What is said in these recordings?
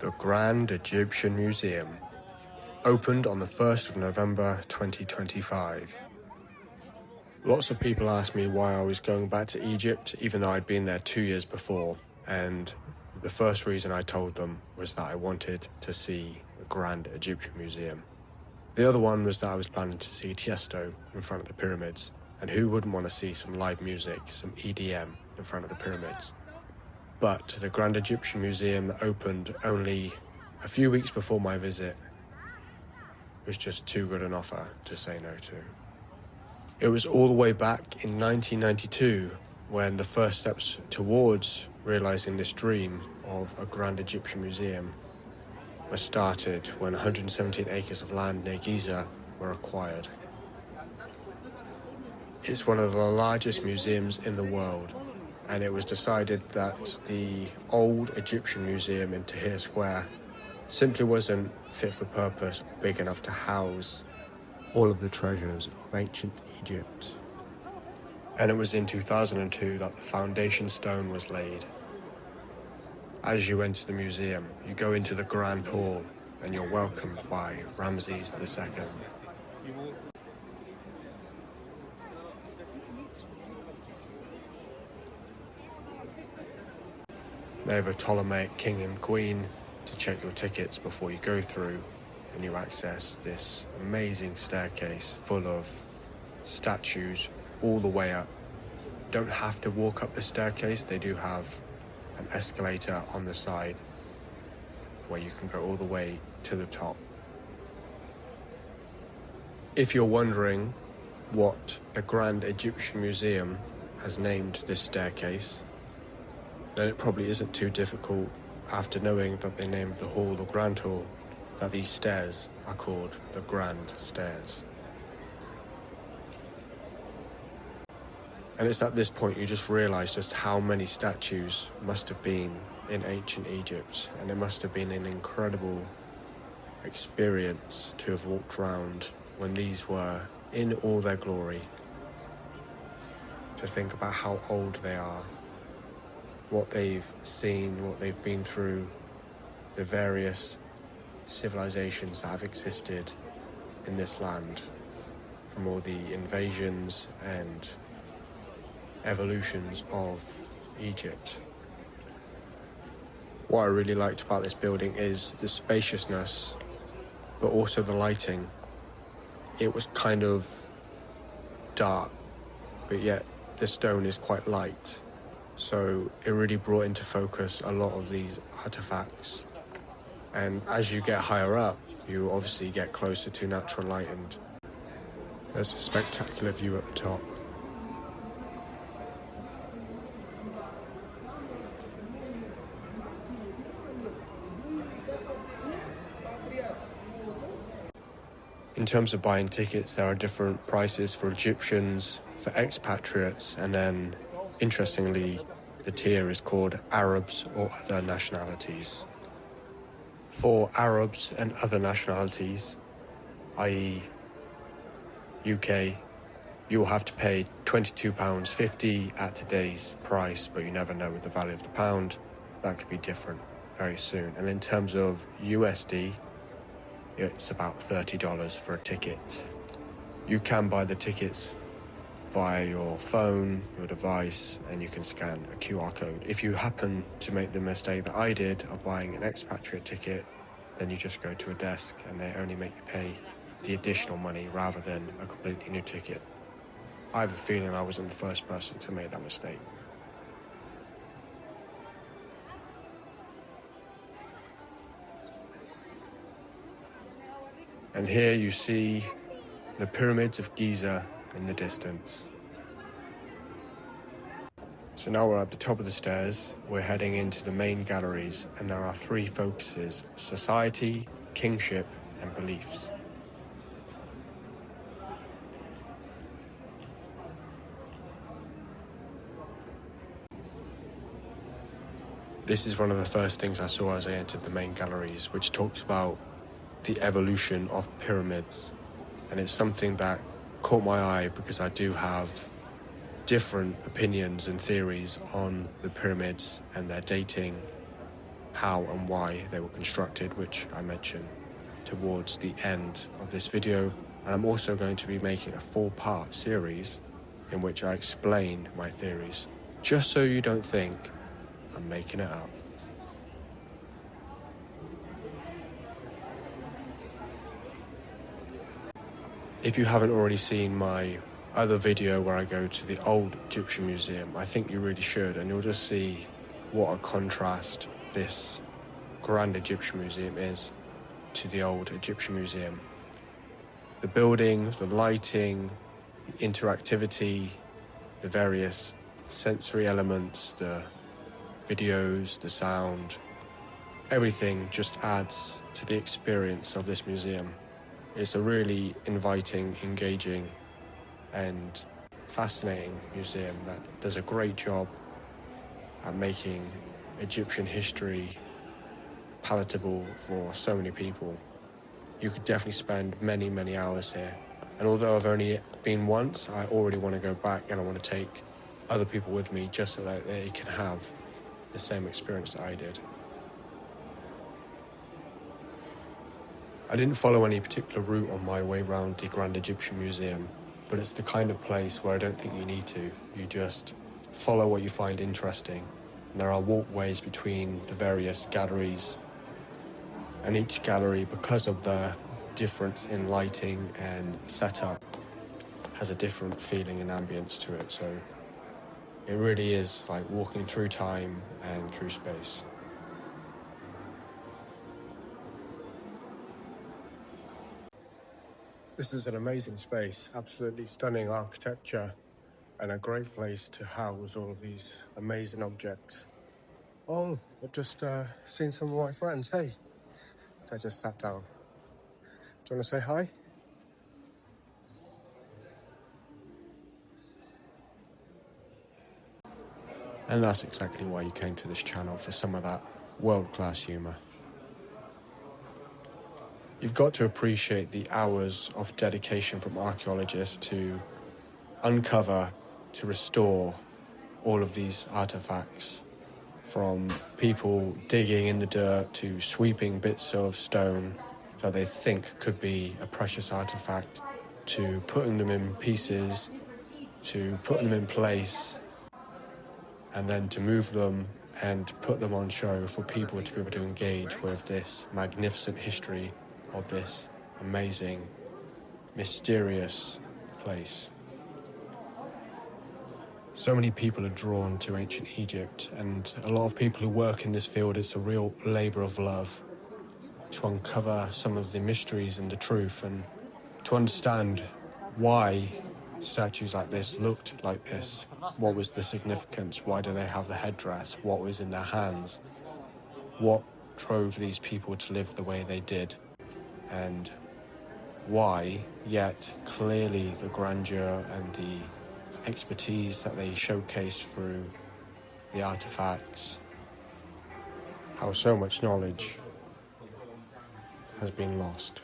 The Grand Egyptian Museum opened on the 1st of November 2025. Lots of people asked me why I was going back to Egypt, even though I'd been there 2 years before, and the first reason I told them was that I wanted to see the Grand Egyptian Museum. The other one was that I was planning to see Tiesto in front of the pyramids, and who wouldn't want to see some live music, some EDM in front of the pyramids? But the Grand Egyptian Museum that opened only a few weeks before my visit was just too good an offer to say no to. It was all the way back in 1992 when the first steps towards realizing this dream of a Grand Egyptian Museum were started, when 117 acres of land near Giza were acquired. It's one of the largest museums in the world, and it was decided that the old Egyptian museum in Tahrir Square simply wasn't fit for purpose, big enough to house all of the treasures of ancient Egypt. And it was in 2002 that the foundation stone was laid. As you enter the museum, you go into the Grand Hall and you're welcomed by Ramses II. They have a Ptolemaic king and queen to check your tickets before you go through, and you access this amazing staircase full of statues all the way up. You don't have to walk up the staircase, they do have an escalator on the side where you can go all the way to the top. If you're wondering what the Grand Egyptian Museum has named this staircase, then it probably isn't too difficult, after knowing that they named the hall the Grand Hall, that these stairs are called the Grand Stairs. And it's at this point you just realise just how many statues must have been in ancient Egypt, and it must have been an incredible experience to have walked around when these were in all their glory. To think about how old they are, what they've seen, what they've been through, the various civilizations that have existed in this land, from all the invasions and evolutions of Egypt. What I really liked about this building is the spaciousness, but also the lighting. It was kind of dark, but yet the stone is quite light. So it really brought into focus a lot of these artifacts. And as you get higher up, you obviously get closer to natural light, and there's a spectacular view at the top. In terms of buying tickets, there are different prices for Egyptians, for expatriates, and then, interestingly, the tier is called Arabs or other nationalities. For Arabs and other nationalities, i.e. UK, you will have to pay £22.50 at today's price, but you never know with the value of the pound. That could be different very soon. And in terms of USD, it's about $30 for a ticket. You can buy the tickets via your phone, your device, and you can scan a QR code. If you happen to make the mistake that I did of buying an expatriate ticket, then you just go to a desk and they only make you pay the additional money rather than a completely new ticket. I have a feeling I wasn't the first person to make that mistake. And here you see the pyramids of Giza in the distance. So now we're at the top of the stairs, we're heading into the main galleries, and there are three focuses: society, kingship, and beliefs. This is one of the first things I saw as I entered the main galleries, which talks about the evolution of pyramids. And it's something that caught my eye because I do have different opinions and theories on the pyramids and their dating how and why they were constructed, which I mentioned towards the end of this video. And I'm also going to be making a 4-part series in which I explain my theories, just so you don't think I'm making it up. If you haven't already seen my other video where I go to the old Egyptian museum, I think you really should, and you'll just see what a contrast this grand Egyptian museum is to the old Egyptian museum. The buildings, the lighting, the interactivity, the various sensory elements, the videos, the sound, everything just adds to the experience of this museum. It's a really inviting, engaging, and fascinating museum that does a great job at making Egyptian history palatable for so many people. You could definitely spend many, many hours here. And although I've only been once, I already want to go back, and I want to take other people with me just so that they can have the same experience that I did. I didn't follow any particular route on my way around the Grand Egyptian Museum, but it's the kind of place where I don't think you need to. You just follow what you find interesting. And there are walkways between the various galleries, and each gallery, because of the difference in lighting and setup, has a different feeling and ambience to it. So it really is like walking through time and through space. This is an amazing space, absolutely stunning architecture, and a great place to house all of these amazing objects. Oh, I've just seen some of my friends. Hey, I just sat down. Do you want to say hi? And that's exactly why you came to this channel, for some of that world-class humour. You've got to appreciate the hours of dedication from archaeologists to uncover, to restore all of these artifacts, from people digging in the dirt to sweeping bits of stone that they think could be a precious artifact, to putting them in pieces, to putting them in place, and then to move them and put them on show for people to be able to engage with this magnificent history of this amazing, mysterious place. So many people are drawn to ancient Egypt, and a lot of people who work in this field, it's a real labour of love to uncover some of the mysteries and the truth, and to understand why statues like this looked like this. What was the significance? Why do they have the headdress? What was in their hands? What drove these people to live the way they did? And why, yet clearly the grandeur and the expertise that they showcase through the artifacts, how so much knowledge has been lost.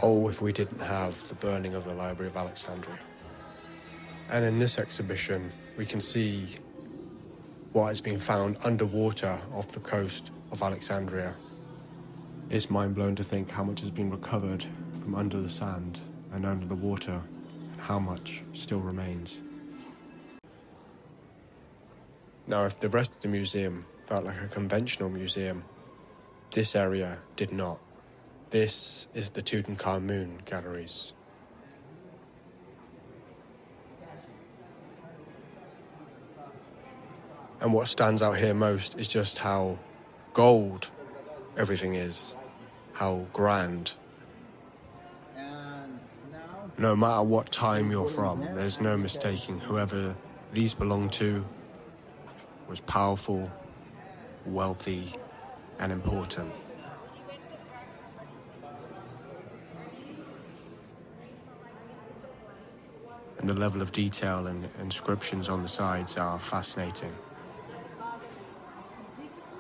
Oh, if we didn't have the burning of the Library of Alexandria. And in this exhibition, we can see what has been found underwater off the coast of Alexandria. It's mind-blowing to think how much has been recovered from under the sand and under the water, and how much still remains. Now, if the rest of the museum felt like a conventional museum, this area did not. This is the Tutankhamun galleries. And what stands out here most is just how gold everything is, how grand. No matter what time you're from, there's no mistaking whoever these belong to was powerful, wealthy, and important. And the level of detail and inscriptions on the sides are fascinating.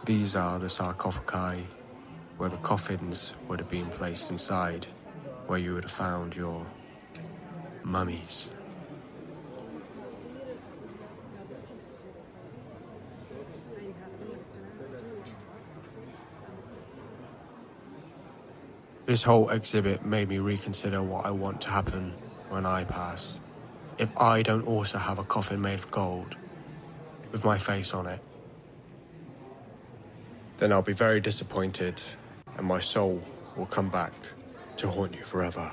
These are the sarcophagi, where the coffins would have been placed inside, where you would have found your mummies. This whole exhibit made me reconsider what I want to happen when I pass. If I don't also have a coffin made of gold, with my face on it, then I'll be very disappointed and my soul will come back to haunt you forever.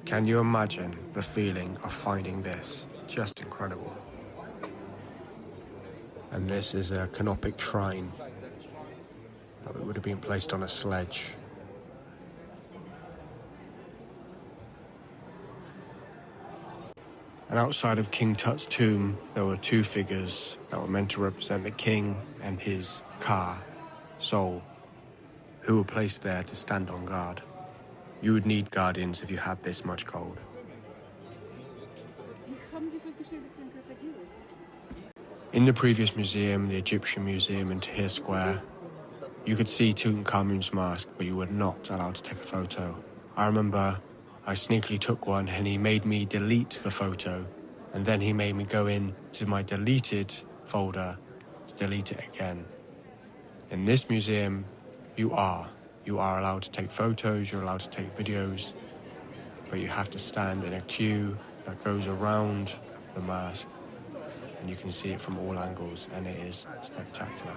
Can you imagine the feeling of finding this? Just incredible. And this is a canopic shrine that would have been placed on a sledge. And outside of King Tut's tomb, there were two figures that were meant to represent the king and his ka, soul, who were placed there to stand on guard. You would need guardians if you had this much gold. In the previous museum, the Egyptian Museum in Tahrir Square, you could see Tutankhamun's mask, but you were not allowed to take a photo. I remember I sneakily took one and he made me delete the photo, and then he made me go in to my deleted folder to delete it again. In this museum, you are allowed to take photos, you're allowed to take videos, but you have to stand in a queue that goes around the mask, and you can see it from all angles, and it is spectacular.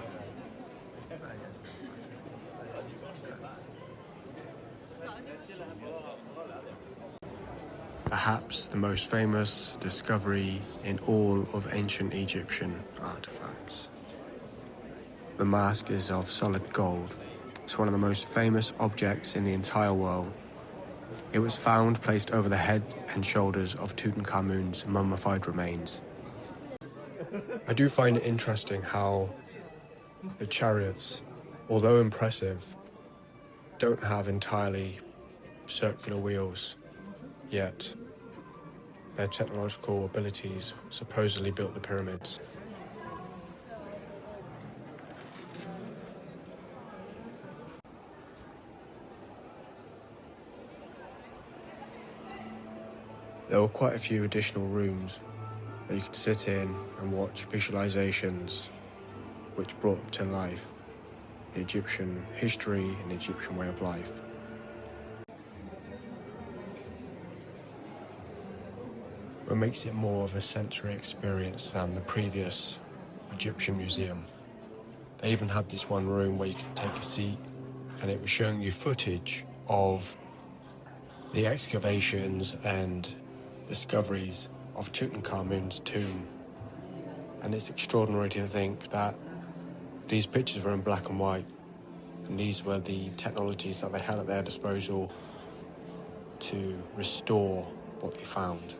Perhaps the most famous discovery in all of ancient Egyptian artifacts. The mask is of solid gold. It's one of the most famous objects in the entire world. It was found placed over the head and shoulders of Tutankhamun's mummified remains. I do find it interesting how the chariots, although impressive, don't have entirely circular wheels, yet their technological abilities supposedly built the pyramids. There were quite a few additional rooms that you could sit in and watch visualizations which brought to life the Egyptian history and the Egyptian way of life. What makes it more of a sensory experience than the previous Egyptian museum. They even had this one room where you could take a seat and it was showing you footage of the excavations and discoveries of Tutankhamun's tomb. And it's extraordinary to think that these pictures were in black and white, and these were the technologies that they had at their disposal to restore what they found.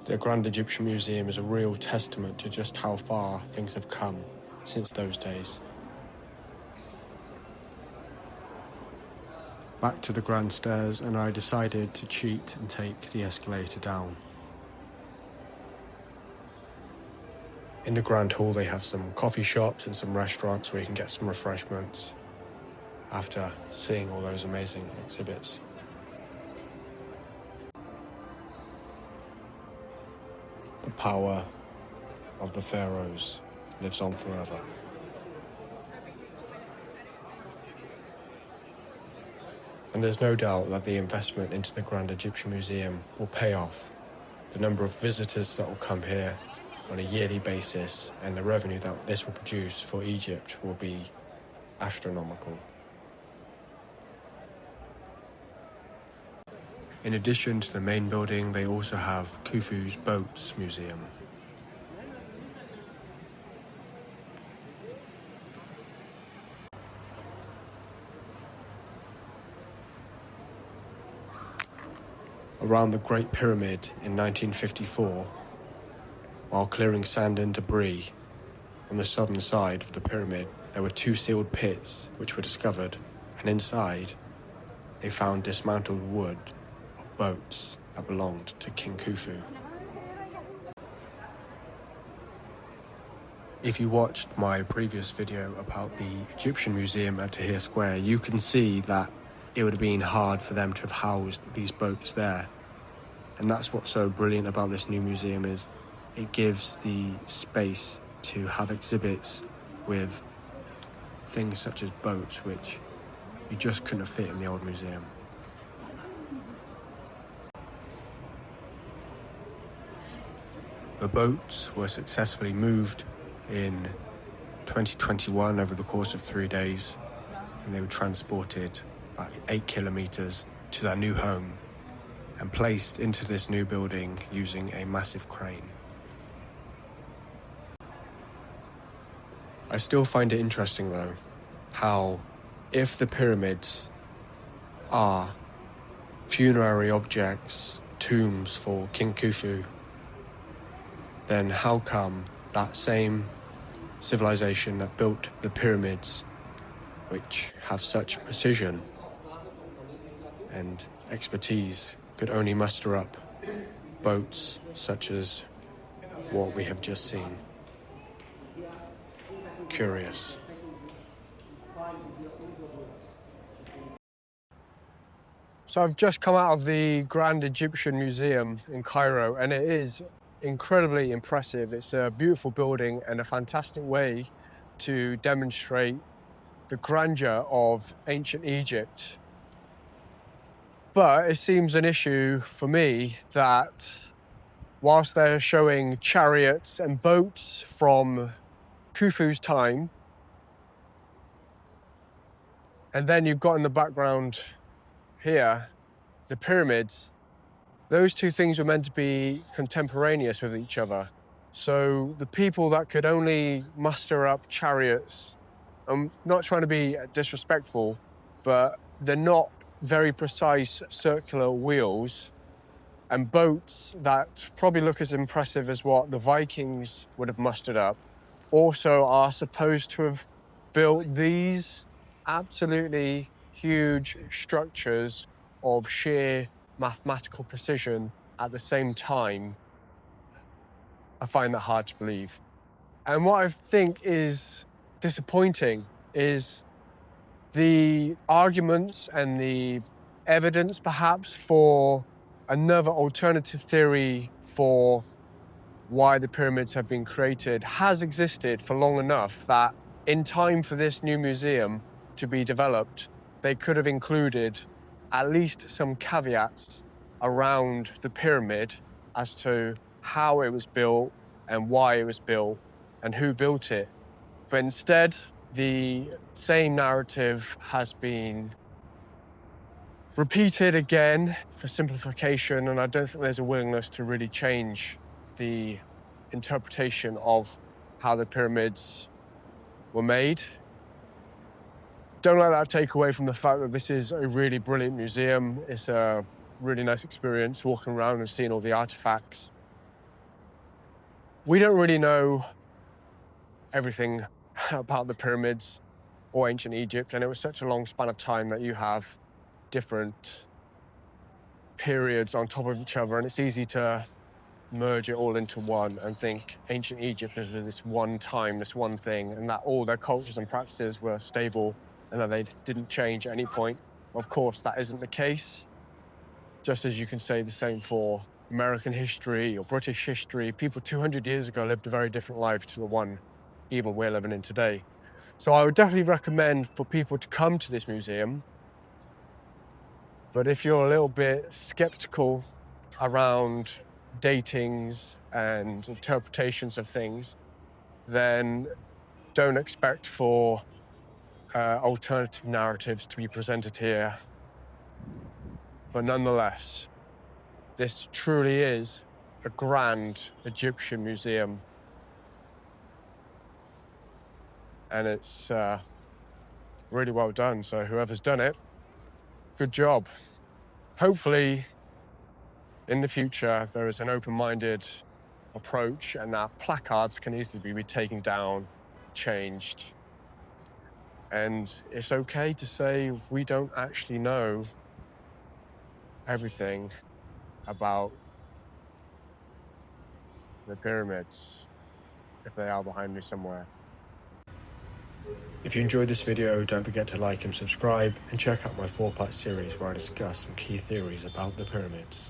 The Grand Egyptian Museum is a real testament to just how far things have come since those days. Back to the grand stairs, and I decided to cheat and take the escalator down. In the grand hall they have some coffee shops and some restaurants where you can get some refreshments after seeing all those amazing exhibits. The power of the pharaohs lives on forever. And there's no doubt that the investment into the Grand Egyptian Museum will pay off. The number of visitors that will come here on a yearly basis and the revenue that this will produce for Egypt will be astronomical. In addition to the main building, they also have Kufu's Boats Museum. Around the Great Pyramid in 1954, while clearing sand and debris on the southern side of the pyramid, there were two sealed pits which were discovered, and inside they found dismantled wood of boats that belonged to King Kufu. If you watched my previous video about the Egyptian Museum at Tahrir Square, you can see that it would have been hard for them to have housed these boats there. And that's what's so brilliant about this new museum, is it gives the space to have exhibits with things such as boats, which you just couldn't fit in the old museum. The boats were successfully moved in 2021 over the course of 3 days, and they were transported about 8 kilometers to their new home and placed into this new building using a massive crane. I still find it interesting though, how if the pyramids are funerary objects, tombs for King Khufu, then how come that same civilization that built the pyramids, which have such precision and expertise, could only muster up boats such as what we have just seen? Curious. So I've just come out of the Grand Egyptian Museum in Cairo, and it is incredibly impressive. It's a beautiful building and a fantastic way to demonstrate the grandeur of ancient Egypt. But it seems an issue for me that whilst they're showing chariots and boats from Khufu's time, and then you've got in the background here the pyramids, those two things were meant to be contemporaneous with each other. So the people that could only muster up chariots, I'm not trying to be disrespectful, but they're not very precise circular wheels, and boats that probably look as impressive as what the Vikings would have mustered up, also are supposed to have built these absolutely huge structures of sheer mathematical precision at the same time. I find that hard to believe. And what I think is disappointing is the arguments and the evidence perhaps for another alternative theory for why the pyramids have been created has existed for long enough that in time for this new museum to be developed, they could have included at least some caveats around the pyramid as to how it was built and why it was built and who built it. But instead, the same narrative has been repeated again for simplification, and I don't think there's a willingness to really change the interpretation of how the pyramids were made. Don't let that take away from the fact that this is a really brilliant museum. It's a really nice experience walking around and seeing all the artifacts. We don't really know everything about the pyramids or ancient Egypt, and it was such a long span of time that you have different periods on top of each other, and it's easy to merge it all into one and think ancient Egypt is this one time, this one thing, and that all their cultures and practices were stable and that they didn't change at any point. Of course, that isn't the case. Just as you can say the same for American history or British history, people 200 years ago lived a very different life to the one even we're living in today. So I would definitely recommend for people to come to this museum. But if you're a little bit skeptical around datings and interpretations of things, then don't expect for alternative narratives to be presented here. But nonetheless, this truly is a grand Egyptian museum. And it's really well done. So whoever's done it, good job. Hopefully, in the future, there is an open-minded approach and that placards can easily be taken down, changed. And it's okay to say we don't actually know everything about the pyramids, if they are behind me somewhere. If you enjoyed this video, don't forget to like and subscribe, and check out my 4-part series where I discuss some key theories about the pyramids.